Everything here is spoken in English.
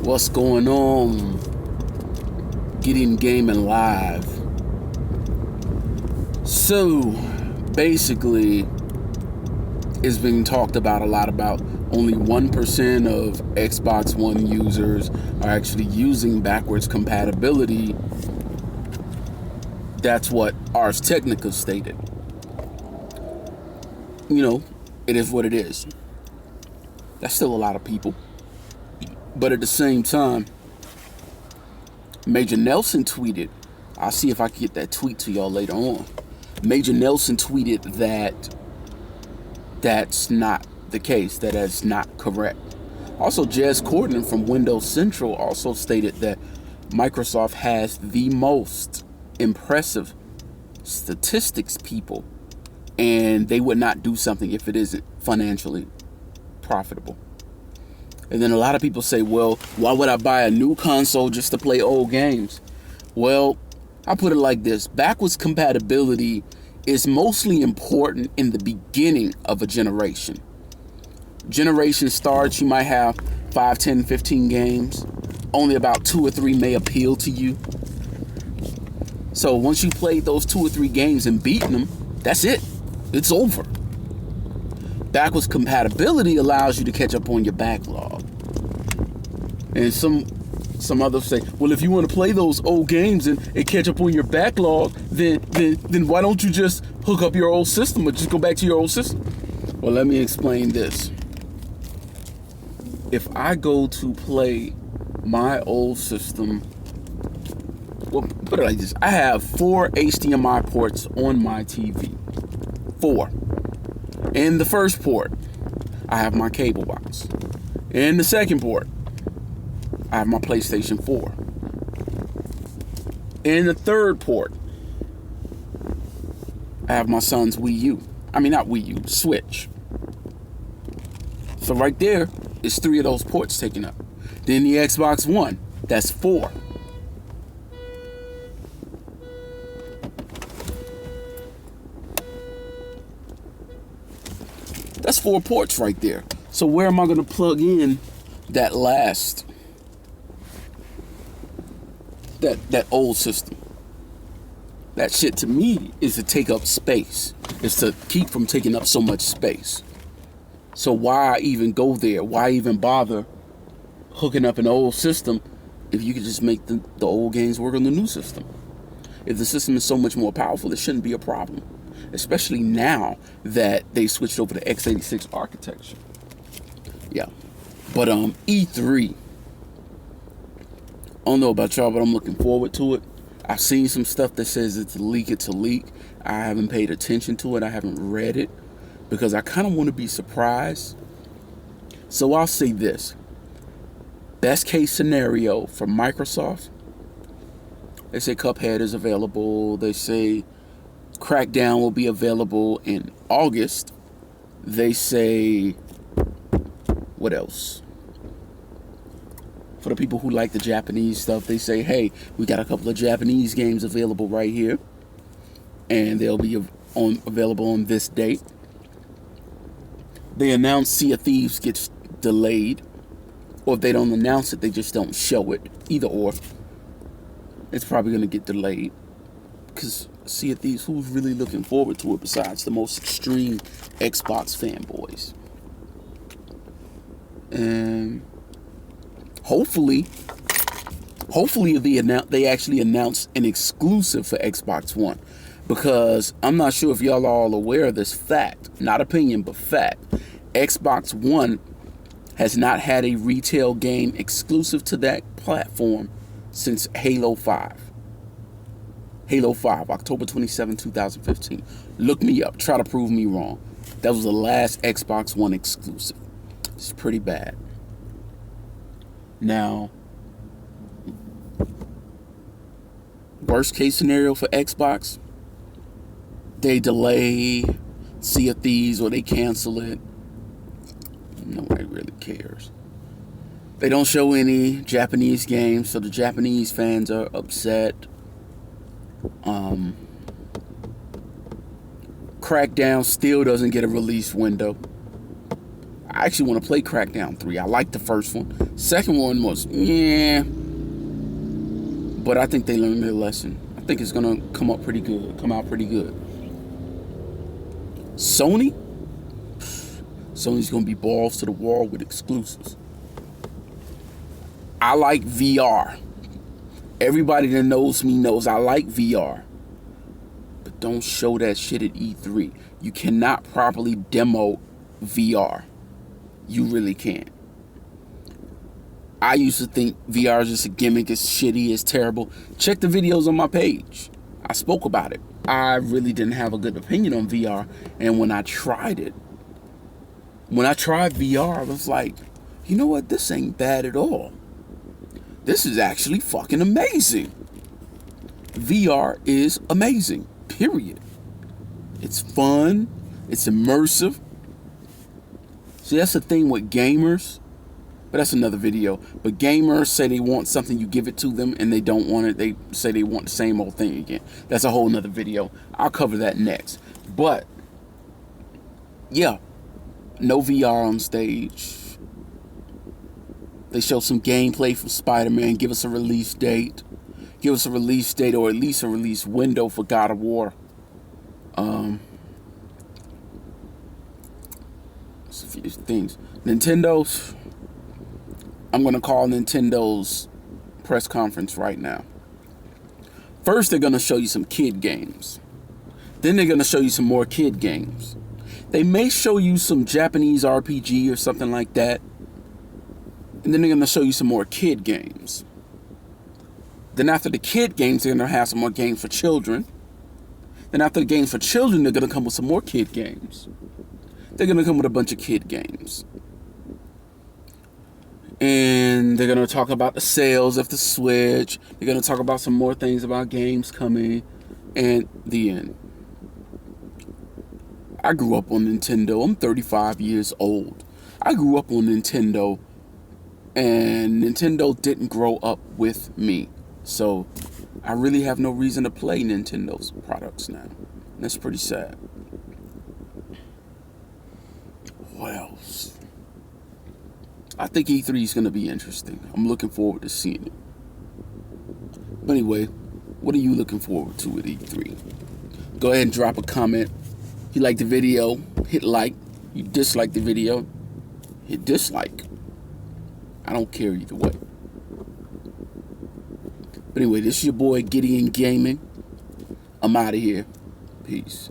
What's going on? Getting gaming live. So basically, it's being talked about a lot about only 1% of Xbox One users are actually using backwards compatibility. That's what Ars Technica stated. You know, it is what it is. That's still a lot of people. But at the same time, Major Nelson tweeted, I'll see if I can get that tweet to y'all later on. Major Nelson tweeted that that's not the case, that that's not correct. Also, Jez Corden from Windows Central also stated that Microsoft has the most impressive statistics people, and they would not do something if it isn't financially profitable. And then a lot of people say, well, why would I buy a new console just to play old games? Well, I put it like this. Backwards compatibility is mostly important in the beginning of a generation. Generation starts, you might have 5, 10, 15 games. Only about 2 or 3 may appeal to you. So once you played those 2 or 3 games and beaten them, that's it. It's over. Backwards compatibility allows you to catch up on your backlog. And some others say, well, if you want to play those old games and catch up on your backlog, then why don't you just hook up your old system or just go back to your old system? Well, let me explain this. If I go to play my old system, well, put it like this. I have 4 HDMI ports on my TV. 4. In the first port, I have my cable box. In the second port, I have my PlayStation 4. In the third port, I have my son's Wii U. I mean, not Wii U, Switch. So right there is 3 of those ports taken up. Then the Xbox One, that's 4. That's 4 ports right there. So where am I going to plug in that last, that old system? That shit to me is to take up space. It's to keep from taking up so much space. So why even go there? Why even bother hooking up an old system if you could just make the old games work on the new system? If the system is so much more powerful, it shouldn't be a problem. Especially now that they switched over to x86 architecture. Yeah. But E3, I don't know about y'all, but I'm looking forward to it. I've seen some stuff that says it's a leak. I haven't paid attention to it. I haven't read it because I kind of want to be surprised. So I'll say this. Best case scenario for Microsoft, they say Cuphead is available. They say Crackdown will be available in August. They say, what else? For the people who like the Japanese stuff, they say, hey, we got a couple of Japanese games available right here. And they'll be available on this date. They announce Sea of Thieves gets delayed. Or if they don't announce it, they just don't show it. Either or. It's probably going to get delayed. Because Sea of Thieves, who's really looking forward to it besides the most extreme Xbox fanboys? And hopefully they actually announce an exclusive for Xbox One, because I'm not sure if y'all are all aware of this fact, not opinion but fact. Xbox One has not had a retail game exclusive to that platform since Halo 5. Halo 5, October 27, 2015. Look me up. Try to prove me wrong. That was the last Xbox One exclusive. It's pretty bad. Now, worst case scenario for Xbox, they delay Sea of Thieves or they cancel it. Nobody really cares. They don't show any Japanese games, so the Japanese fans are upset. Crackdown still doesn't get a release window. I actually want to play Crackdown 3. I liked the first one. Second one was, yeah. But I think they learned their lesson. I think it's going to come out pretty good. Sony's going to be balls to the wall with exclusives. I like VR. Everybody that knows me knows I like VR. But don't show that shit at E3. You cannot properly demo VR. You really can't. I used to think VR is just a gimmick, it's shitty, it's terrible. Check the videos on my page. I spoke about it. I really didn't have a good opinion on VR. And when I tried VR, I was like, you know what? This ain't bad at all. This is actually fucking amazing. VR is amazing, period. It's fun. It's immersive. See, that's the thing with gamers. But that's another video. But gamers say they want something, you give it to them, and they don't want it. They say they want the same old thing again. That's a whole nother video. I'll cover that next. But, yeah. No VR on stage. They show some gameplay from Spider-Man. Give us a release date. Give us a release date, or at least a release window for God of War. There's a few things. Nintendo's. I'm going to call Nintendo's press conference right now. First, they're going to show you some kid games. Then they're going to show you some more kid games. They may show you some Japanese RPG or something like that. And then they're going to show you some more kid games. Then after the kid games, they're going to have some more games for children. Then after the games for children, they're going to come with some more kid games. They're going to come with a bunch of kid games. And they're going to talk about the sales of the Switch. They're going to talk about some more things about games coming. And the end. I grew up on Nintendo. I'm 35 years old. I grew up on Nintendo. And Nintendo didn't grow up with me. So I really have no reason to play Nintendo's products now. That's pretty sad. What else? I think E3 is going to be interesting. I'm looking forward to seeing it. But anyway, what are you looking forward to with E3? Go ahead and drop a comment. If you like the video, hit like. You dislike the video, hit dislike. I don't care either way. But anyway, this is your boy Gideon Gaming. I'm out of here. Peace.